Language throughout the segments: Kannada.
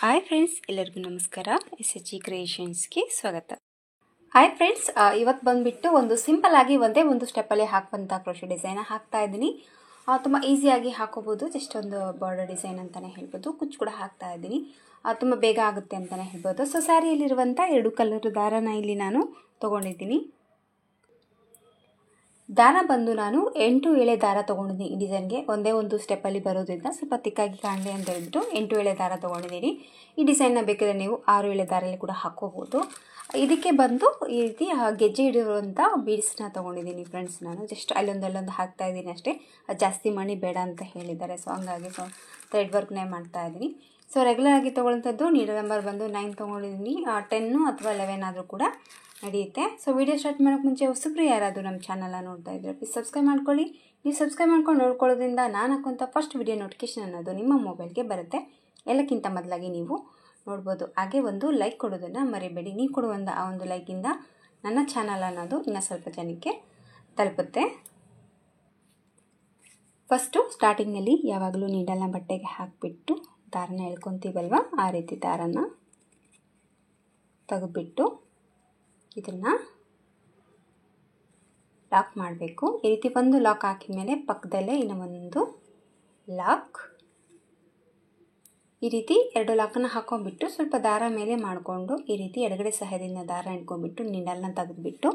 ಹಾಯ್ ಫ್ರೆಂಡ್ಸ್, ಎಲ್ಲರಿಗೂ ನಮಸ್ಕಾರ. SHG ಕ್ರಿಯೇಷನ್ಸ್ಗೆ ಸ್ವಾಗತ. ಹಾಯ್ ಫ್ರೆಂಡ್ಸ್, ಇವತ್ತು ಬಂದುಬಿಟ್ಟು ಒಂದು ಸಿಂಪಲ್ ಆಗಿ ಒಂದೇ ಒಂದು ಸ್ಟೆಪ್ಪಲ್ಲಿ ಹಾಕುವಂಥ ಕ್ರೋಶೆ ಡಿಸೈನ್ ಹಾಕ್ತಾ ಇದ್ದೀನಿ. ತುಂಬ ಈಸಿಯಾಗಿ ಹಾಕೋಬೋದು. ಜಸ್ಟ್ ಒಂದು ಬಾರ್ಡರ್ ಡಿಸೈನ್ ಅಂತಲೇ ಹೇಳ್ಬೋದು. ಕುಚ್ಚು ಕೂಡ ಹಾಕ್ತಾ ಇದ್ದೀನಿ. ತುಂಬ ಬೇಗ ಆಗುತ್ತೆ ಅಂತಲೇ ಹೇಳ್ಬೋದು. ಸೊ ಸ್ಯಾರಿಯಲ್ಲಿರುವಂಥ 2 ಕಲರ್ ದಾರನ ಇಲ್ಲಿ ನಾನು ತೊಗೊಂಡಿದ್ದೀನಿ. ದಾರ ಬಂದು ನಾನು 8 ಎಳೆ ದಾರ ತೊಗೊಂಡಿದ್ದೀನಿ. ಈ ಡಿಸೈನ್ಗೆ ಒಂದೇ ಒಂದು ಸ್ಟೆಪ್ಪಲ್ಲಿ ಬರೋದ್ರಿಂದ ಸ್ವಲ್ಪ ತಿಕ್ಕಾಗಿ ಕಾಣಲಿ ಅಂತ ಹೇಳ್ಬಿಟ್ಟು 8 ಎಳೆ ದಾರ ತೊಗೊಂಡಿದ್ದೀನಿ. ಈ ಡಿಸೈನ್ನ ಬೇಕಾದರೆ ನೀವು 6 ಎಳೆ ದಾರಲ್ಲಿ ಕೂಡ ಹಾಕ್ಕೋಬೋದು. ಇದಕ್ಕೆ ಬಂದು ಈ ರೀತಿ ಗೆಜ್ಜೆ ಇಡಿರುವಂಥ ಬೀಡ್ಸ್ನ ತೊಗೊಂಡಿದ್ದೀನಿ ಫ್ರೆಂಡ್ಸ್. ನಾನು ಜಸ್ಟ್ ಅಲ್ಲೊಂದು ಹಾಕ್ತಾ ಇದ್ದೀನಿ ಅಷ್ಟೇ. ಜಾಸ್ತಿ ಮಣಿ ಬೇಡ ಅಂತ ಹೇಳಿದ್ದಾರೆ. ಸೊ ಹಂಗಾಗಿ ಥ್ರೆಡ್ ವರ್ಕ್ನೇ ಮಾಡ್ತಾ ಇದ್ದೀನಿ. ಸೊ ರೆಗ್ಯುಲರ್ ಆಗಿ ತೊಗೊಳ್ಳೋಂಥದ್ದು ನೀಡಲ್ ನಂಬರ್ ಬಂದು 9 ತೊಗೊಂಡಿದ್ದೀನಿ. 10 ಅಥವಾ 11 ಆದರೂ ಕೂಡ ನಡೆಯುತ್ತೆ. ಸೊ ವಿಡಿಯೋ ಸ್ಟಾರ್ಟ್ ಮಾಡೋಕ್ಕೆ ಮುಂಚೆ ಹೊಸಬ್ರು ಯಾರಾದರೂ ನಮ್ಮ ಚಾನಲ್ನ ನೋಡ್ತಾ ಇದ್ದರೆ ಪ್ಲೀಸ್ ಸಬ್ಸ್ಕ್ರೈಬ್ ಮಾಡ್ಕೊಳ್ಳಿ. ನೀವು ಸಬ್ಸ್ಕ್ರೈಬ್ ಮಾಡ್ಕೊಂಡು ನೋಡ್ಕೊಳ್ಳೋದ್ರಿಂದ ನಾನು ಹಾಕುವಂಥ ಫಸ್ಟ್ ವಿಡಿಯೋ ನೋಟಿಫಿಕೇಷನ್ ಅನ್ನೋದು ನಿಮ್ಮ ಮೊಬೈಲ್ಗೆ ಬರುತ್ತೆ. ಎಲ್ಲಕ್ಕಿಂತ ಮೊದಲಾಗಿ ನೀವು ನೋಡ್ಬೋದು. ಹಾಗೆ ಒಂದು ಲೈಕ್ ಕೊಡೋದನ್ನು ಮರಿಬೇಡಿ. ನೀವು ಕೊಡುವಂಥ ಆ ಒಂದು ಲೈಕಿಂದ ನನ್ನ ಚಾನಲ್ ಅನ್ನೋದು ಇನ್ನೂ ಸ್ವಲ್ಪ ಜನಕ್ಕೆ ತಲುಪುತ್ತೆ. ಫಸ್ಟು ಸ್ಟಾರ್ಟಿಂಗಲ್ಲಿ ಯಾವಾಗಲೂ ನೀಡಲ್ನ ಬಟ್ಟೆಗೆ ಹಾಕಿಬಿಟ್ಟು ದಾರನ ಎಳ್ಕೊತೀವಲ್ವ, ಆ ರೀತಿ ದಾರನ ತೆಗೆದುಬಿಟ್ಟು ಇದನ್ನು ಲಾಕ್ ಮಾಡಬೇಕು. ಈ ರೀತಿ ಒಂದು ಲಾಕ್ ಹಾಕಿದ ಮೇಲೆ ಪಕ್ಕದಲ್ಲೇ ಇನ್ನೂ ಒಂದು ಲಾಕ್, ಈ ರೀತಿ 2 ಲಾಕನ್ನು ಹಾಕೊಂಡ್ಬಿಟ್ಟು ಸ್ವಲ್ಪ ದಾರ ಮೇಲೆ ಮಾಡಿಕೊಂಡು ಈ ರೀತಿ ಎಡಗಡೆ ಸಹಾಯದಿಂದ ದಾರ ಇಟ್ಕೊಂಡ್ಬಿಟ್ಟು ನೀಡಲ್ನ ತೆಗೆದುಬಿಟ್ಟು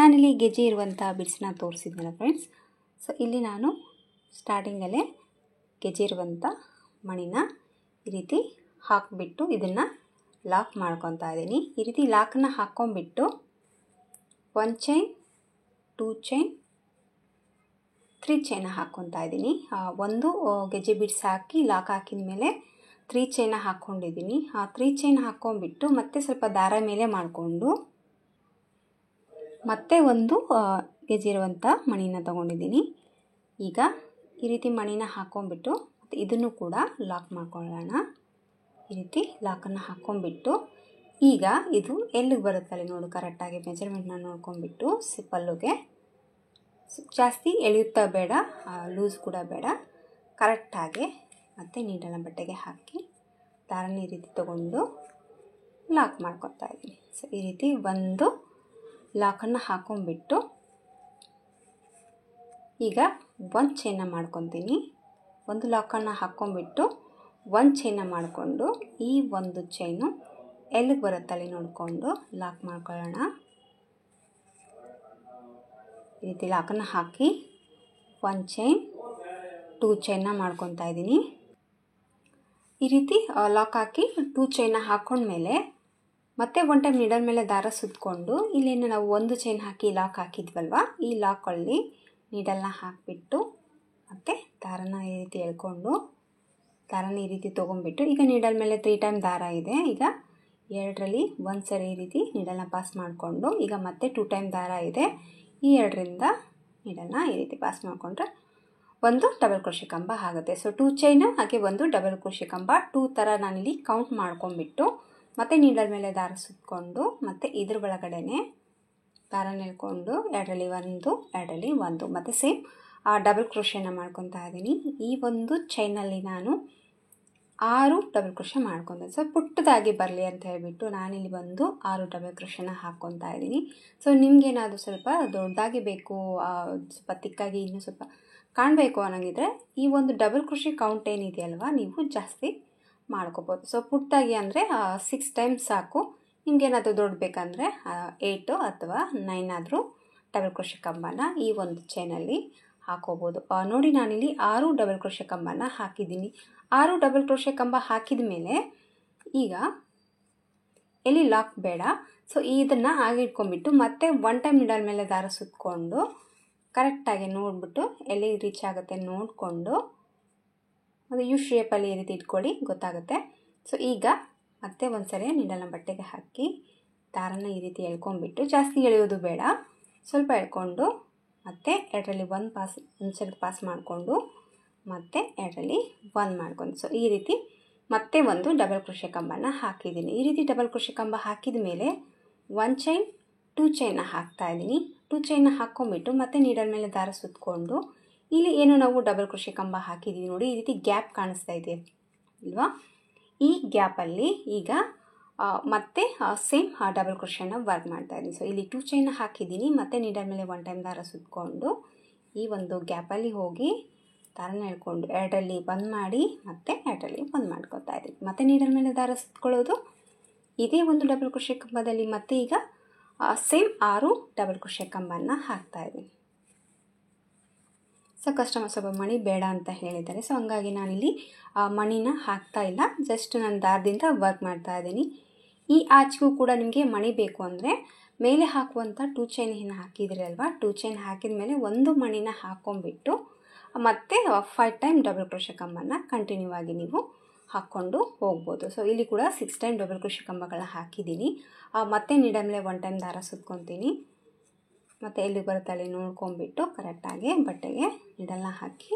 ನಾನಿಲ್ಲಿ ಗೆಜ್ಜೆ ಇರುವಂಥ ಬಿಡ್ಸನ್ನ ತೋರಿಸಿದ್ನಲ್ಲ ಫ್ರೆಂಡ್ಸ್. ಸೊ ಇಲ್ಲಿ ನಾನು ಸ್ಟಾರ್ಟಿಂಗಲ್ಲೇ ಗೆಜ್ಜೆ ಇರುವಂಥ ಮಣಿನ ಈ ರೀತಿ ಹಾಕಿಬಿಟ್ಟು ಇದನ್ನು ಲಾಕ್ ಮಾಡ್ಕೊತಾ ಇದ್ದೀನಿ. ಈ ರೀತಿ ಲಾಕನ್ನು ಹಾಕ್ಕೊಂಬಿಟ್ಟು 1 ಚೈನ್, 2 ಚೈನ್, 3 ಚೈನ ಹಾಕ್ಕೊತಾ ಇದ್ದೀನಿ. ಒಂದು ಗೆಜ್ಜೆ ಬಿಡ್ಸ್ ಹಾಕಿ ಲಾಕ್ ಹಾಕಿದ ಮೇಲೆ 3 ಚೈನ ಹಾಕ್ಕೊಂಡಿದ್ದೀನಿ. 3 ಚೈನ್ ಹಾಕ್ಕೊಂಬಿಟ್ಟು ಮತ್ತೆ ಸ್ವಲ್ಪ ದಾರ ಮೇಲೆ ಮಾಡಿಕೊಂಡು ಮತ್ತೆ ಒಂದು ಗೆಜ್ಜೆ ಇರುವಂಥ ಮಣಿನ ತೊಗೊಂಡಿದ್ದೀನಿ. ಈಗ ಈ ರೀತಿ ಮಣಿನ ಹಾಕ್ಕೊಂಬಿಟ್ಟು ಮತ್ತು ಇದನ್ನು ಕೂಡ ಲಾಕ್ ಮಾಡ್ಕೊಳ್ಳೋಣ. ಈ ರೀತಿ ಲಾಕನ್ನು ಹಾಕ್ಕೊಂಬಿಟ್ಟು ಈಗ ಇದು ಎಲ್ಲಿಗೆ ಬರುತ್ತಲ್ಲ ನೋಡು, ಕರೆಕ್ಟಾಗಿ ಮೆಜರ್ಮೆಂಟ್ನ ನೋಡ್ಕೊಂಬಿಟ್ಟು ಸಿಪ್ಪಲ್ಲುಗೆ ಜಾಸ್ತಿ ಎಳೆಯುತ್ತಾ ಬೇಡ, ಲೂಸ್ ಕೂಡ ಬೇಡ, ಕರೆಕ್ಟಾಗಿ ಮತ್ತು ನೀಡಲ್ನ ಬಟ್ಟೆಗೆ ಹಾಕಿ ದಾರನ ಈ ರೀತಿ ತೊಗೊಂಡು ಲಾಕ್ ಮಾಡ್ಕೊತಾ ಇದ್ದೀನಿ. ಸೊ ಈ ರೀತಿ ಒಂದು ಲಾಕನ್ನು ಹಾಕ್ಕೊಂಬಿಟ್ಟು ಈಗ 1 ಚೈನ ಮಾಡ್ಕೊತೀನಿ. ಒಂದು ಲಾಕನ್ನು ಹಾಕ್ಕೊಂಬಿಟ್ಟು 1 ಚೈನ ಮಾಡಿಕೊಂಡು ಈ ಒಂದು ಚೈನು ಎಲ್ಲಿಗೆ ಬರುತ್ತಲ್ಲಿ ನೋಡಿಕೊಂಡು ಲಾಕ್ ಮಾಡ್ಕೊಳ್ಳೋಣ. ಈ ರೀತಿ ಲಾಕನ್ನು ಹಾಕಿ 1 ಚೈನ್, 2 ಚೈನ ಮಾಡ್ಕೊತಾ ಇದ್ದೀನಿ. ಈ ರೀತಿ ಲಾಕ್ ಹಾಕಿ 2 ಚೈನ ಹಾಕ್ಕೊಂಡ್ಮೇಲೆ ಮತ್ತೆ 1 ಟೈಮ್ ನೀಡಲ್ ಮೇಲೆ ದಾರ ಸುತ್ತಕೊಂಡು ಇಲ್ಲೇನು ನಾವು 1 ಚೈನ್ ಹಾಕಿ ಲಾಕ್ ಹಾಕಿದ್ವಲ್ವ, ಈ ಲಾಕಲ್ಲಿ ನೀಡಲ್ನ ಹಾಕಿಬಿಟ್ಟು ಮತ್ತು ದಾರನ ಈ ರೀತಿ ಎಳ್ಕೊಂಡು ದಾರನ ಈ ರೀತಿ ತೊಗೊಂಬಿಟ್ಟು ಈಗ ನೀಡಲ್ ಮೇಲೆ 3 ಟೈಮ್ ದಾರ ಇದೆ. ಈಗ 2ರಲ್ಲಿ 1 ಸರಿ ಈ ರೀತಿ ನೀಡಲ್ನ ಪಾಸ್ ಮಾಡಿಕೊಂಡು ಈಗ ಮತ್ತೆ 2 ಟೈಮ್ ದಾರ ಇದೆ. ಈ 2ರಿಂದ ನೀಡಲ್ನ ಈ ರೀತಿ ಪಾಸ್ ಮಾಡಿಕೊಂಡ್ರೆ ಒಂದು ಡಬಲ್ ಕ್ರೋಶೆ ಕಂಬ ಆಗುತ್ತೆ. ಸೊ 2 ಚೈನು ಹಾಗೆ ಒಂದು ಡಬಲ್ ಕ್ರೋಶೆ ಕಂಬ 2 ಥರ ನಾನಿಲ್ಲಿ ಕೌಂಟ್ ಮಾಡ್ಕೊಂಬಿಟ್ಟು ಮತ್ತೆ ನೀಡಲ್ ಮೇಲೆ ದಾರ ಸುತ್ತಕೊಂಡು ಮತ್ತು ಇದ್ರ ಒಳಗಡೆನೆ ದಾರನ ಎಳ್ಕೊಂಡು 2ರಲ್ಲಿ 1, 2ರಲ್ಲಿ 1 ಮತ್ತು ಸೇಮ್ ಡಬಲ್ ಕ್ರೋಶೆನ ಮಾಡ್ಕೊತಾ ಇದ್ದೀನಿ. ಈ ಒಂದು ಚೈನಲ್ಲಿ ನಾನು 6 ಡಬಲ್ ಕ್ರೋಶೆ ಮಾಡ್ಕೊತೀನಿ. ಸೊ ಪುಟ್ಟದಾಗಿ ಬರಲಿ ಅಂತ ಹೇಳಿಬಿಟ್ಟು ನಾನಿಲ್ಲಿ ಬಂದು 6 ಡಬಲ್ ಕ್ರೋಶೆನ ಹಾಕ್ಕೊತಾ ಇದ್ದೀನಿ. ಸೊ ನಿಮಗೇನಾದರೂ ಸ್ವಲ್ಪ ದೊಡ್ಡದಾಗಿ ಬೇಕು, ಸ್ವಲ್ಪ ತಿಕ್ಕಾಗಿ ಇನ್ನೂ ಸ್ವಲ್ಪ ಕಾಣಬೇಕು ಅನ್ನೋಂಗಿದ್ರೆ ಈ ಒಂದು ಡಬಲ್ ಕ್ರೋಶೆ ಕೌಂಟ್ ಏನಿದೆಯಲ್ವ ನೀವು ಜಾಸ್ತಿ ಮಾಡ್ಕೋಬೋದು. ಸೊ ಪುಟ್ಟದಾಗಿ ಅಂದರೆ 6 ಟೈಮ್ಸ್ ಸಾಕು. ನಿಮಗೇನಾದರೂ ದೊಡ್ಡ ಬೇಕಂದರೆ 8 ಅಥವಾ 9 ಆದರೂ ಡಬಲ್ ಕ್ರೋಶೆ ಕಂಬನ ಈ ಒಂದು ಚೈನಲ್ಲಿ ಹಾಕೋಬೋದು. ನೋಡಿ ನಾನಿಲ್ಲಿ 6 ಡಬಲ್ ಕ್ರೋಶೆ ಕಂಬನ ಹಾಕಿದ್ದೀನಿ. 6 ಡಬಲ್ ಕ್ರೋಶೆ ಕಂಬ ಹಾಕಿದ ಮೇಲೆ ಈಗ ಎಲ್ಲಿ ಲಾಕ್ ಬೇಡ. ಸೊ ಇದನ್ನು ಹಾಗೆ ಇಟ್ಕೊಂಡ್ಬಿಟ್ಟು ಮತ್ತೆ 1 ಟೈಮ್ ನೀಡಲ್ ಮೇಲೆ ದಾರ ಸುತ್ತಕೊಂಡು ಕರೆಕ್ಟಾಗಿ ನೋಡಿಬಿಟ್ಟು ಎಲ್ಲಿ ರೀಚ್ ಆಗುತ್ತೆ ನೋಡಿಕೊಂಡು ಅದು ಯು ಶೇಪಲ್ಲಿ ಈ ರೀತಿ ಇಟ್ಕೊಳ್ಳಿ, ಗೊತ್ತಾಗುತ್ತೆ. ಸೊ ಈಗ ಮತ್ತೆ ಒಂದು ಸರಿ ನೀಡಲ್ನ ಬಟ್ಟೆಗೆ ಹಾಕಿ ದಾರನ ಈ ರೀತಿ ಎಳ್ಕೊಂಡ್ಬಿಟ್ಟು ಜಾಸ್ತಿ ಎಳೆಯೋದು ಬೇಡ, ಸ್ವಲ್ಪ ಎಳ್ಕೊಂಡು ಮತ್ತು 2ರಲ್ಲಿ 1 ಸರಿ ಪಾಸ್ ಮಾಡಿಕೊಂಡು ಮತ್ತು 2ರಲ್ಲಿ 1 ಮಾಡ್ಕೊಂಡು ಸೊ ಈ ರೀತಿ ಮತ್ತೆ ಒಂದು ಡಬಲ್ ಕ್ರೋಶೆ ಕಂಬನ ಹಾಕಿದ್ದೀನಿ. ಈ ರೀತಿ ಡಬಲ್ ಕ್ರೋಶೆ ಕಂಬ ಹಾಕಿದ ಮೇಲೆ 1 ಚೈನ್, 2 ಚೈನ ಹಾಕ್ತಾಯಿದ್ದೀನಿ. 2 ಚೈನ ಹಾಕ್ಕೊಂಬಿಟ್ಟು ಮತ್ತೆ ನೀಡಲ್ ಮೇಲೆ ದಾರ ಸುತ್ತಕೊಂಡು ಇಲ್ಲಿ ಏನು ನಾವು ಡಬಲ್ ಕ್ರೋಶೆ ಕಂಬ ಹಾಕಿದ್ದೀವಿ ನೋಡಿ, ಈ ರೀತಿ ಗ್ಯಾಪ್ ಕಾಣಿಸ್ತಾ ಇದೆ ಅಲ್ವಾ, ಈ ಗ್ಯಾಪಲ್ಲಿ ಈಗ ಮತ್ತೆ ಸೇಮ್ ಡಬಲ್ ಕ್ರೋಶೆನ ವರ್ಕ್ ಮಾಡ್ತಾಯಿದ್ದೀನಿ. ಸೊ ಇಲ್ಲಿ 2 ಚೈನ್ನ ಹಾಕಿದ್ದೀನಿ, ಮತ್ತು ನೀಡಲ್ ಮೇಲೆ 1 ಟೈಮ್ ದಾರ ಸುತ್ತಕೊಂಡು ಈ ಒಂದು ಗ್ಯಾಪಲ್ಲಿ ಹೋಗಿ ದಾರನ ಎಳ್ಕೊಂಡು ಎರಡರಲ್ಲಿ ಬಂದ್ ಮಾಡಿ ಮತ್ತೆ ಎರಡರಲ್ಲಿ ಬಂದ್ ಮಾಡ್ಕೊತಾ ಇದ್ದೀನಿ. ಮತ್ತೆ ನೀಡಲ್ ಮೇಲೆ ದಾರ ಸುತ್ಕೊಳ್ಳೋದು, ಇದೇ ಒಂದು ಡಬಲ್ ಕ್ರೋಶೆ ಕಂಬದಲ್ಲಿ ಮತ್ತೆ ಈಗ ಸೇಮ್ 6 ಡಬಲ್ ಕ್ರೋಶೆ ಕಂಬನ ಹಾಕ್ತಾ ಇದ್ದೀನಿ. ಸೊ ಕಸ್ಟಮರ್ ಸ್ವಲ್ಪ ಮಣಿ ಬೇಡ ಅಂತ ಹೇಳಿದ್ದಾರೆ, ಸೊ ಹಂಗಾಗಿ ನಾನಿಲ್ಲಿ ಮಣಿನ ಹಾಕ್ತಾ ಇಲ್ಲ, ಜಸ್ಟ್ ನಾನು ದಾರದಿಂದ ವರ್ಕ್ ಮಾಡ್ತಾ ಇದ್ದೀನಿ. ಈ ಆಚೆಗೂ ಕೂಡ ನಿಮಗೆ ಮಣಿ ಬೇಕು ಅಂದರೆ ಮೇಲೆ ಹಾಕುವಂಥ 2 ಚೈನ್ ಹಾಕಿದ್ರಲ್ವ, 2 ಚೈನ್ ಹಾಕಿದ ಮೇಲೆ ಒಂದು ಮಣಿನ ಹಾಕ್ಕೊಂಡ್ಬಿಟ್ಟು ಮತ್ತು 5 ಟೈಮ್ ಡಬಲ್ ಕ್ರೋಶೆ ಕಂಬನ ಕಂಟಿನ್ಯೂ ಆಗಿ ನೀವು ಹಾಕ್ಕೊಂಡು ಹೋಗ್ಬೋದು. ಸೊ ಇಲ್ಲಿ ಕೂಡ 6 ಟೈಮ್ ಡಬಲ್ ಕ್ರೋಶೆ ಕಂಬಗಳನ್ನ ಹಾಕಿದ್ದೀನಿ. ಮತ್ತೆ ನೀಡಲ್ ಮೇಲೆ 1 ಟೈಮ್ ದಾರ ಸುತ್ಕೊತೀನಿ, ಮತ್ತು ಎಲ್ಲಿ ಬರುತ್ತೆ ಅಲ್ಲಿ ನೋಡ್ಕೊಂಬಿಟ್ಟು ಕರೆಕ್ಟಾಗಿ ಬಟ್ಟೆಗೆ ನೀಡಲ್ನ ಹಾಕಿ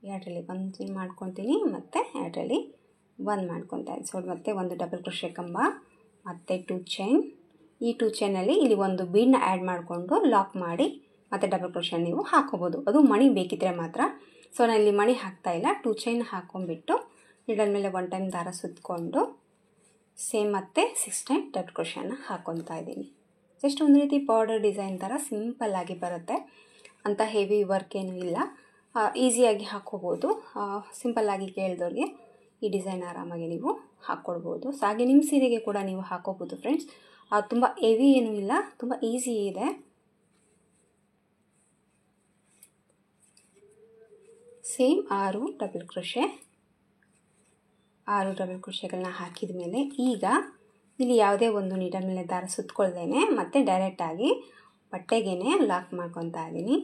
ಎರಡರಲ್ಲಿ ಒಂದು ಮಾಡ್ಕೊತೀನಿ, ಮತ್ತು ಎರಡರಲ್ಲಿ ಒಂದು ಮಾಡ್ಕೊತಾ ಇದ್ದೀನಿ. ಸೊ ಮತ್ತೆ ಒಂದು ಡಬಲ್ ಕ್ರೋಶೆ ಕಂಬ ಮತ್ತು 2 ಚೈನ್, ಈ 2 ಚೈನಲ್ಲಿ ಇಲ್ಲಿ ಒಂದು ಬೀಡನ್ನ ಆ್ಯಡ್ ಮಾಡಿಕೊಂಡು ಲಾಕ್ ಮಾಡಿ ಮತ್ತು ಡಬಲ್ ಕ್ರೋಶೆ ನೀವು ಹಾಕೋಬೋದು, ಅದು ಮಣಿ ಬೇಕಿದ್ರೆ ಮಾತ್ರ. ಸೊ ನಾನು ಇಲ್ಲಿ ಮಣಿ ಹಾಕ್ತಾ ಇಲ್ಲ, 2 ಚೈನ್ ಹಾಕ್ಕೊಂಬಿಟ್ಟು ನೀಡಲ್ ಮೇಲೆ 1 ಟೈಮ್ ದಾರ ಸುತ್ತಕೊಂಡು ಸೇಮ್ ಮತ್ತೆ 6 ಟೈಮ್ ಡಬಲ್ ಕ್ರೋಶೆನ ಹಾಕ್ಕೊತಾ ಇದ್ದೀನಿ. ಜಸ್ಟ್ ಒಂದು ರೀತಿ ಬಾರ್ಡರ್ ಡಿಸೈನ್ ಥರ ಸಿಂಪಲ್ಲಾಗಿ ಬರುತ್ತೆ, ಅಂಥ ಹೆವಿ ವರ್ಕ್ ಏನೂ ಇಲ್ಲ, ಈಸಿಯಾಗಿ ಹಾಕ್ಕೋಬೋದು. ಸಿಂಪಲ್ಲಾಗಿ ಕೇಳಿದವ್ರಿಗೆ ಈ ಡಿಸೈನ್ ಆರಾಮಾಗಿ ನೀವು ಹಾಕ್ಕೊಡ್ಬೋದು. ಸೊ ಹಾಗೆ ನಿಮ್ಮ ಸೀರೆಗೆ ಕೂಡ ನೀವು ಹಾಕ್ಕೋಬೋದು ಫ್ರೆಂಡ್ಸ್, ತುಂಬ ಹೆವಿ ಏನೂ ಇಲ್ಲ, ತುಂಬ ಈಸಿ ಇದೆ. ಸೇಮ್ 6 ಡಬಲ್ ಕ್ರೋಶೆಗಳನ್ನ ಹಾಕಿದ ಮೇಲೆ ಈಗ ಇಲ್ಲಿ ಯಾವುದೇ ಒಂದು ನೀಡಲ್ ಮೇಲೆ ದಾರ ಸುತ್ತಕೊಳ್ದೇನೆ ಮತ್ತೆ ಡೈರೆಕ್ಟಾಗಿ ಬಟ್ಟೆಗೇ ಲಾಕ್ ಮಾಡ್ಕೊತಾ ಇದ್ದೀನಿ.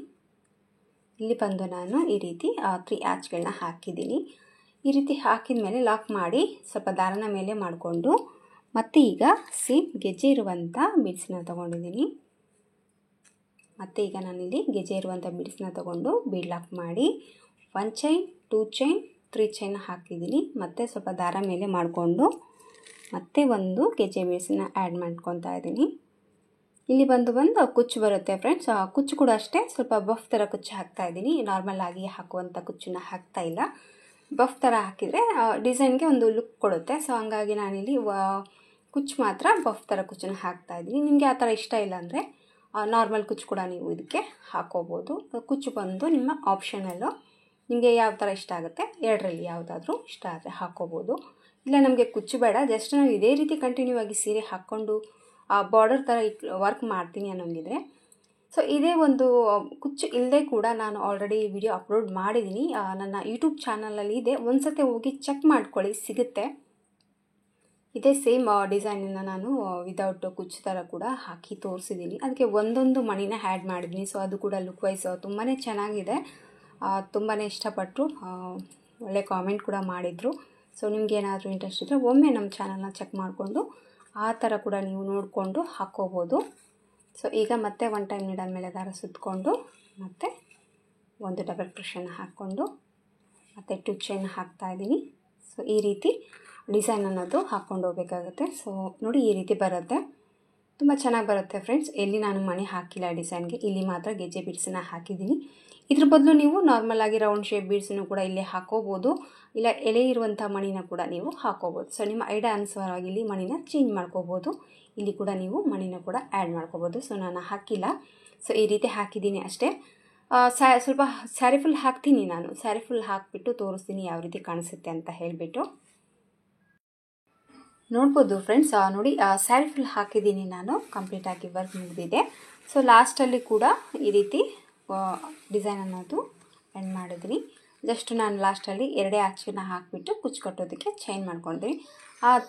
ಇಲ್ಲಿ ಬಂದು ನಾನು ಈ ರೀತಿ 3 ಆರ್ಚ್ಗಳನ್ನ ಹಾಕಿದ್ದೀನಿ. ಈ ರೀತಿ ಹಾಕಿದ ಮೇಲೆ ಲಾಕ್ ಮಾಡಿ ಸ್ವಲ್ಪ ದಾರನ ಮೇಲೆ ಮಾಡಿಕೊಂಡು ಮತ್ತೆ ಈಗ ಸೇಮ್ ಗೆಜ್ಜೆ ಇರುವಂಥ ಬೀಡ್ಸನ್ನ ತೊಗೊಂಡಿದ್ದೀನಿ. ಮತ್ತು ಈಗ ನಾನಿಲ್ಲಿ ಗೆಜ್ಜೆ ಇರುವಂಥ ಬೀಡ್ಸನ್ನ ತೊಗೊಂಡು ಬೀಡ್ ಲಾಕ್ ಮಾಡಿ 1 ಚೈನ್ 2 ಚೈನ್ 3 ಚೈನ್ ಹಾಕಿದ್ದೀನಿ, ಮತ್ತು ಸ್ವಲ್ಪ ದಾರ ಮೇಲೆ ಮಾಡಿಕೊಂಡು ಮತ್ತೆ ಒಂದು ಗೆಜ್ಜೆ ಬೀಡ್ಸನ್ನ ಆ್ಯಡ್ ಮಾಡ್ಕೊತಾ ಇದ್ದೀನಿ. ಇಲ್ಲಿ ಬಂದು ಕುಚ್ಚು ಬರುತ್ತೆ ಫ್ರೆಂಡ್ಸ್, ಕುಚ್ಚು ಕೂಡ ಅಷ್ಟೇ ಸ್ವಲ್ಪ ಬಫ್ ಥರ ಕುಚ್ಚು ಹಾಕ್ತಾ ಇದ್ದೀನಿ, ನಾರ್ಮಲ್ ಆಗಿ ಹಾಕುವಂಥ ಕುಚ್ಚನ್ನ ಹಾಕ್ತಾ ಇಲ್ಲ. ಬಫ್ ಥರ ಹಾಕಿದರೆ ಡಿಸೈನ್ಗೆ ಒಂದು ಲುಕ್ ಕೊಡುತ್ತೆ. ಸೊ ಹಂಗಾಗಿ ನಾನಿಲ್ಲಿ ಕುಚ್ಚು ಮಾತ್ರ ಬಫ್ ಥರ ಕುಚ್ಚನ್ನ ಹಾಕ್ತಾ ಇದ್ದೀನಿ. ನಿಮಗೆ ಆ ಥರ ಇಷ್ಟ ಇಲ್ಲ ಅಂದರೆ ನಾರ್ಮಲ್ ಕುಚ್ಚು ಕೂಡ ನೀವು ಇದಕ್ಕೆ ಹಾಕೋಬೋದು. ಕುಚ್ಚು ಬಂದು ನಿಮ್ಮ ಆಪ್ಷನಲ್ಲು, ನಿಮಗೆ ಯಾವ ಥರ ಇಷ್ಟ ಆಗುತ್ತೆ ಎರಡರಲ್ಲಿ ಯಾವುದಾದ್ರೂ ಇಷ್ಟ ಆದರೆ ಹಾಕ್ಕೋಬೋದು. ಇಲ್ಲ ನಮಗೆ ಕುಚ್ಚು ಬೇಡ, ಜಸ್ಟ್ ನಾವು ಇದೇ ರೀತಿ ಕಂಟಿನ್ಯೂ ಆಗಿ ಸೀರೆ ಹಾಕ್ಕೊಂಡು ಬಾರ್ಡರ್ ಥರ ವರ್ಕ್ ಮಾಡ್ತೀನಿ ಅನ್ನೋಂಗಿದ್ರೆ, ಸೊ ಇದೇ ಒಂದು ಕುಚ್ಚು ಇಲ್ಲದೆ ಕೂಡ ನಾನು ಆಲ್ರೆಡಿ ವಿಡಿಯೋ ಅಪ್ಲೋಡ್ ಮಾಡಿದ್ದೀನಿ, ನನ್ನ ಯೂಟ್ಯೂಬ್ ಚಾನಲಲ್ಲಿ ಇದೆ, ಒಂದು ಸತಿ ಹೋಗಿ ಚೆಕ್ ಮಾಡ್ಕೊಳ್ಳಿ, ಸಿಗುತ್ತೆ. ಇದೇ ಸೇಮ್ ಡಿಸೈನನ್ನು ನಾನು ವಿದೌಟ್ ಕುಚ್ಚು ಥರ ಕೂಡ ಹಾಕಿ ತೋರಿಸಿದ್ದೀನಿ, ಅದಕ್ಕೆ ಒಂದೊಂದು ಮಣಿನ ಆ್ಯಡ್ ಮಾಡಿದ್ದೀನಿ. ಸೊ ಅದು ಕೂಡ ಲುಕ್ ವೈಸ್ ತುಂಬಾ ಚೆನ್ನಾಗಿದೆ, ತುಂಬಾ ಇಷ್ಟಪಟ್ಟರು, ಒಳ್ಳೆ ಕಾಮೆಂಟ್ ಕೂಡ ಮಾಡಿದರು. ಸೊ ನಿಮ್ಗೆ ಏನಾದರೂ ಇಂಟ್ರೆಸ್ಟ್ ಇದ್ದರೆ ಒಮ್ಮೆ ನಮ್ಮ ಚಾನಲ್ನ ಚೆಕ್ ಮಾಡಿಕೊಂಡು ಆ ಥರ ಕೂಡ ನೀವು ನೋಡಿಕೊಂಡು ಹಾಕ್ಕೋಬೋದು. ಸೊ ಈಗ ಮತ್ತೆ 1 ಟೈಮ್ ನೀಡಲ್ ಮೇಲೆ ದಾರ ಸುತ್ತಕೊಂಡು ಮತ್ತು ಒಂದು ಡಬಲ್ ಕ್ರೋಶೆನ ಹಾಕ್ಕೊಂಡು ಮತ್ತು 2 ಚೈನ್ ಹಾಕ್ತಾಯಿದ್ದೀನಿ. ಸೊ ಈ ರೀತಿ ಡಿಸೈನ್ ಅನ್ನೋದು ಹಾಕ್ಕೊಂಡು ಹೋಗಬೇಕಾಗುತ್ತೆ. ಸೊ ನೋಡಿ ಈ ರೀತಿ ಬರುತ್ತೆ, ತುಂಬ ಚೆನ್ನಾಗಿ ಬರುತ್ತೆ ಫ್ರೆಂಡ್ಸ್. ಎಲ್ಲಿ ನಾನು ಮಣಿ ಹಾಕಿಲ್ಲ ಡಿಸೈನ್ಗೆ, ಇಲ್ಲಿ ಮಾತ್ರ ಗೆಜ್ಜೆ ಬೀಡ್ಸನ್ನ ಹಾಕಿದ್ದೀನಿ. ಇದ್ರ ಬದಲು ನೀವು ನಾರ್ಮಲಾಗಿ ರೌಂಡ್ ಶೇಪ್ ಬೀಡ್ಸನ್ನು ಕೂಡ ಇಲ್ಲಿ ಹಾಕೋಬೋದು, ಇಲ್ಲ ಎಲೆ ಇರುವಂಥ ಮಣಿನ ಕೂಡ ನೀವು ಹಾಕೋಬೋದು. ಸೊ ನಿಮ್ಮ ಐಡಿಯಾ ಅನುಸಾರವಾಗಿ ಇಲ್ಲಿ ಮಣಿನ ಚೇಂಜ್ ಮಾಡ್ಕೋಬೋದು, ಇಲ್ಲಿ ಕೂಡ ನೀವು ಮಣಿನ ಕೂಡ ಆ್ಯಡ್ ಮಾಡ್ಕೋಬೋದು. ಸೊ ನಾನು ಹಾಕಿಲ್ಲ, ಸೊ ಈ ರೀತಿ ಹಾಕಿದ್ದೀನಿ ಅಷ್ಟೇ. ಸ್ವಲ್ಪ ಸ್ಯಾರಿ ಫುಲ್ ಹಾಕ್ತೀನಿ, ನಾನು ಸ್ಯಾರಿ ಫುಲ್ ಹಾಕಿಬಿಟ್ಟು ತೋರಿಸ್ತೀನಿ ಯಾವ ರೀತಿ ಕಾಣಿಸುತ್ತೆ ಅಂತ ಹೇಳಿಬಿಟ್ಟು. ನೋಡ್ಬೋದು ಫ್ರೆಂಡ್ಸ್, ನೋಡಿ ಸ್ಯಾರಿ ಫುಲ್ ಹಾಕಿದ್ದೀನಿ ನಾನು, ಕಂಪ್ಲೀಟಾಗಿ ವರ್ಕ್ ಮುಗಿದಿದೆ. ಸೊ ಲಾಸ್ಟಲ್ಲಿ ಕೂಡ ಈ ರೀತಿ ಡಿಸೈನ್ ಅನ್ನೋದು ಎಂಡ್ ಮಾಡಿದ್ದೀನಿ. ಜಸ್ಟ್ ನಾನು ಲಾಸ್ಟಲ್ಲಿ 2 ಆರ್ಚನ್ನ ಹಾಕಿಬಿಟ್ಟು ಕುಚ್ಚು ಕಟ್ಟೋದಕ್ಕೆ ಚೈನ್ ಮಾಡ್ಕೊಂಡಿದ್ದೀನಿ.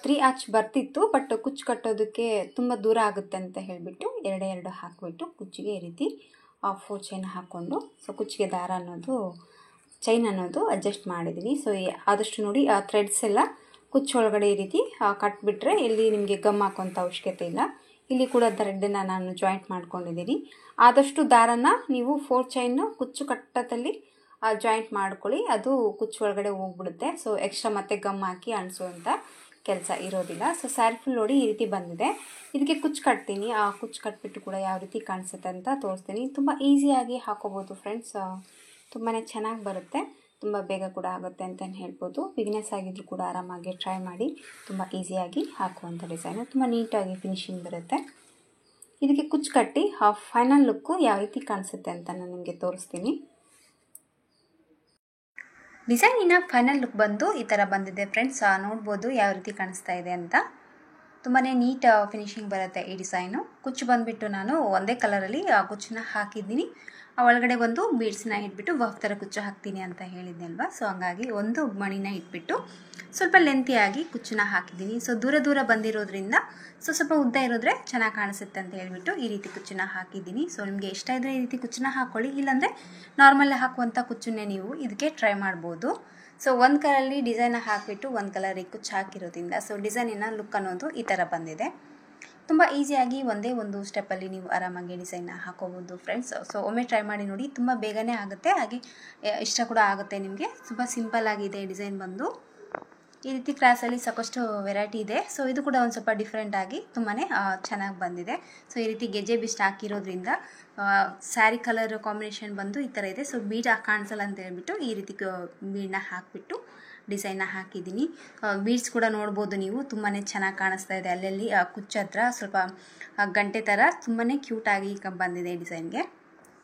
3 ಆರ್ಚ್ ಬರ್ತಿತ್ತು, ಬಟ್ ಕುಚ್ಚು ಕಟ್ಟೋದಕ್ಕೆ ತುಂಬ ದೂರ ಆಗುತ್ತೆ ಅಂತ ಹೇಳಿಬಿಟ್ಟು 2 ಹಾಕಿಬಿಟ್ಟು ಕುಚ್ಚಿಗೆ ಈ ರೀತಿ 4 ಚೈನ್ ಹಾಕ್ಕೊಂಡು, ಸೊ ಕುಚ್ಚಿಗೆ ದಾರ ಅನ್ನೋದು ಚೈನ್ ಅನ್ನೋದು ಅಡ್ಜಸ್ಟ್ ಮಾಡಿದ್ದೀನಿ. ಸೊ ಆದಷ್ಟು ನೋಡಿ ಥ್ರೆಡ್ಸ್ ಎಲ್ಲ ಕುಚ್ಚು ಒಳಗಡೆ ಈ ರೀತಿ ಕಟ್ಬಿಟ್ರೆ ಇಲ್ಲಿ ನಿಮಗೆ ಗಮ್ ಹಾಕೋಂಥ ಅವಶ್ಯಕತೆ ಇಲ್ಲ. ಇಲ್ಲಿ ಕೂಡ ಥ್ರೆಡ್ಡನ್ನು ನಾನು ಜಾಯಿಂಟ್ ಮಾಡ್ಕೊಂಡಿದ್ದೀನಿ. ಆದಷ್ಟು ದಾರನ ನೀವು 4 ಚೈನ್ ಕುಚ್ಚು ಕಟ್ಟದಲ್ಲಿ ಜಾಯಿಂಟ್ ಮಾಡ್ಕೊಳ್ಳಿ, ಅದು ಕುಚ್ಚು ಒಳಗಡೆ ಹೋಗ್ಬಿಡುತ್ತೆ. ಸೊ ಎಕ್ಸ್ಟ್ರಾ ಮತ್ತೆ ಗಮ್ ಹಾಕಿ ಅಣಿಸೋವಂಥ ಕೆಲಸ ಇರೋದಿಲ್ಲ. ಸೊ ಸ್ಯಾರಿ ಫುಲ್ ನೋಡಿ ಈ ರೀತಿ ಬಂದಿದೆ. ಇದಕ್ಕೆ ಕುಚ್ಚು ಕಟ್ತೀನಿ, ಆ ಕುಚ್ಚು ಕಟ್ಬಿಟ್ಟು ಕೂಡ ಯಾವ ರೀತಿ ಕಾಣಿಸುತ್ತೆ ಅಂತ ತೋರಿಸ್ತೀನಿ. ತುಂಬ ಈಸಿಯಾಗಿ ಹಾಕೋಬೋದು ಫ್ರೆಂಡ್ಸ್, ತುಂಬಾ ಚೆನ್ನಾಗಿ ಬರುತ್ತೆ. ತುಂಬ ಬೇಗ ಕೂಡ ಆಗುತ್ತೆ ಅಂತಲೇ ಹೇಳ್ಬೋದು. ಬಿಗಿನರ್ಸ್ ಆಗಿದ್ದರೂ ಕೂಡ ಆರಾಮಾಗಿ ಟ್ರೈ ಮಾಡಿ. ತುಂಬ ಈಸಿಯಾಗಿ ಹಾಕುವಂಥ ಡಿಸೈನು, ತುಂಬ ನೀಟಾಗಿ ಫಿನಿಶಿಂಗ್ ಬರುತ್ತೆ. ಇದಕ್ಕೆ ಕುಚ್ಚು ಕಟ್ಟಿ ಫೈನಲ್ ಲುಕ್ಕು ಯಾವ ರೀತಿ ಕಾಣಿಸುತ್ತೆ ಅಂತ ನಾನು ನಿಮಗೆ ತೋರಿಸ್ತೀನಿ. ಡಿಸೈನಿನ ಫೈನಲ್ ಲುಕ್ ಬಂದು ಈ ಥರ ಬಂದಿದೆ ಫ್ರೆಂಡ್ಸ್. ನೋಡ್ಬೋದು ಯಾವ ರೀತಿ ಕಾಣಿಸ್ತಾ ಇದೆ ಅಂತ. ತುಂಬಾ ನೀಟ್ ಫಿನಿಶಿಂಗ್ ಬರುತ್ತೆ ಈ ಡಿಸೈನು. ಕುಚ್ಚು ಬಂದುಬಿಟ್ಟು ನಾನು ಒಂದೇ ಕಲರಲ್ಲಿ ಕುಚ್ಚನ್ನ ಹಾಕಿದ್ದೀನಿ. ಒಳಗಡೆ ಒಂದು ಬೀಡ್ಸ್ನ ಇಟ್ಬಿಟ್ಟು ವಫ್ ಥರ ಕುಚ್ಚು ಹಾಕ್ತೀನಿ ಅಂತ ಹೇಳಿದ್ದೆ ಅಲ್ವಾ. ಸೊ ಹಂಗಾಗಿ ಒಂದು ಮಣಿನ ಇಟ್ಬಿಟ್ಟು ಸ್ವಲ್ಪ ಲೆಂತಿಯಾಗಿ ಕುಚ್ಚನ್ನ ಹಾಕಿದ್ದೀನಿ. ಸೊ ದೂರ ಬಂದಿರೋದ್ರಿಂದ ಸ್ವಲ್ಪ ಉದ್ದ ಇರೋದ್ರೆ ಚೆನ್ನಾಗಿ ಕಾಣಿಸುತ್ತೆ ಅಂತ ಹೇಳ್ಬಿಟ್ಟು ಈ ರೀತಿ ಕುಚ್ಚನ್ನ ಹಾಕಿದ್ದೀನಿ. ಸೊ ನಿಮಗೆ ಇಷ್ಟ ಇದ್ದರೆ ಈ ರೀತಿ ಕುಚ್ಚನ್ನ ಹಾಕ್ಕೊಳ್ಳಿ, ಇಲ್ಲಾಂದರೆ ನಾರ್ಮಲ್ ಹಾಕುವಂಥ ಕುಚ್ಚನ್ನೇ ನೀವು ಇದಕ್ಕೆ ಟ್ರೈ ಮಾಡ್ಬೋದು. ಸೊ ಒಂದು ಕಲರಲ್ಲಿ ಡಿಸೈನ ಹಾಕಿಬಿಟ್ಟು ಒಂದು ಕಲರಿಗೆ ಕುಚ್ಚು ಹಾಕಿರೋದ್ರಿಂದ ಸೊ ಡಿಸೈನಿನ ಲುಕ್ ಅನ್ನೋದು ಈ ಥರ ಬಂದಿದೆ. ತುಂಬ ಈಸಿಯಾಗಿ ಒಂದೇ ಒಂದು ಸ್ಟೆಪ್ಪಲ್ಲಿ ನೀವು ಆರಾಮಾಗಿ ಡಿಸೈನ್ನ ಹಾಕೋಬೋದು ಫ್ರೆಂಡ್ಸ್. ಸೊ ಒಮ್ಮೆ ಟ್ರೈ ಮಾಡಿ ನೋಡಿ, ತುಂಬ ಬೇಗನೆ ಆಗುತ್ತೆ, ಹಾಗೆ ಇಷ್ಟ ಕೂಡ ಆಗುತ್ತೆ ನಿಮಗೆ. ತುಂಬ ಸಿಂಪಲ್ ಆಗಿದೆ ಡಿಸೈನ್ ಬಂದು. ಈ ರೀತಿ ಕ್ರಾಸಲ್ಲಿ ಸಾಕಷ್ಟು ವೆರೈಟಿ ಇದೆ. ಸೊ ಇದು ಕೂಡ ಒಂದು ಸ್ವಲ್ಪ ಡಿಫ್ರೆಂಟಾಗಿ ತುಂಬಾ ಚೆನ್ನಾಗಿ ಬಂದಿದೆ. ಸೊ ಈ ರೀತಿ ಗೆಜ್ಜೆ ಬಿಸ್ಟ್ ಹಾಕಿರೋದ್ರಿಂದ ಸ್ಯಾರಿ ಕಲರ್ ಕಾಂಬಿನೇಷನ್ ಬಂದು ಈ ಥರ ಇದೆ. ಸೊ ಬೀಡ್ ಕಾಣಿಸಲ್ಲ ಅಂತ ಹೇಳ್ಬಿಟ್ಟು ಈ ರೀತಿ ಬೀಡನ್ನ ಹಾಕಿಬಿಟ್ಟು ಡಿಸೈನ್ನ ಹಾಕಿದ್ದೀನಿ. ಬೀಡ್ಸ್ ಕೂಡ ನೋಡ್ಬೋದು ನೀವು, ತುಂಬಾ ಚೆನ್ನಾಗಿ ಕಾಣಿಸ್ತಾ ಇದೆ. ಅಲ್ಲಲ್ಲಿ ಕುಚ್ಚು ಹತ್ರ ಸ್ವಲ್ಪ ಗಂಟೆ ಥರ ತುಂಬಾ ಕ್ಯೂಟಾಗಿ ಬಂದಿದೆ ಡಿಸೈನ್ಗೆ.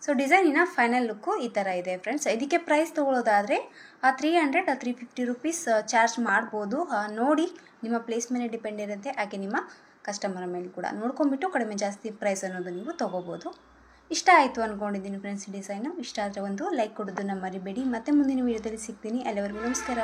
ಸೊ ಡಿಸೈನಿನ ಫೈನಲ್ ಲುಕ್ಕು ಈ ಥರ ಇದೆ ಫ್ರೆಂಡ್ಸ್. ಇದಕ್ಕೆ ಪ್ರೈಸ್ ತೊಗೊಳ್ಳೋದಾದರೆ 300-350 ರುಪೀಸ್ ಚಾರ್ಜ್ ಮಾಡ್ಬೋದು. ನೋಡಿ, ನಿಮ್ಮ ಪ್ಲೇಸ್ ಮೇಲೆ ಡಿಪೆಂಡ್ ಇರುತ್ತೆ, ಹಾಗೆ ನಿಮ್ಮ ಕಸ್ಟಮರ್ ಮೇಲೆ ಕೂಡ ನೋಡ್ಕೊಂಬಿಟ್ಟು ಕಡಿಮೆ ಜಾಸ್ತಿ ಪ್ರೈಸ್ ಅನ್ನೋದು ನೀವು ತೊಗೋಬೋದು. ಇಷ್ಟ ಆಯಿತು ಅಂದ್ಕೊಂಡಿದ್ದೀನಿ ಫ್ರೆಂಡ್ಸ್ ಡಿಸೈನು. ಇಷ್ಟ ಆದರೆ ಒಂದು ಲೈಕ್ ಕೊಡೋದನ್ನು ಮರಿಬೇಡಿ. ಮತ್ತೆ ಮುಂದಿನ ವೀಡಿಯೋದಲ್ಲಿ ಸಿಗ್ತೀನಿ. ಅಲ್ಲಿವರೆಗೂ ನಮಸ್ಕಾರ.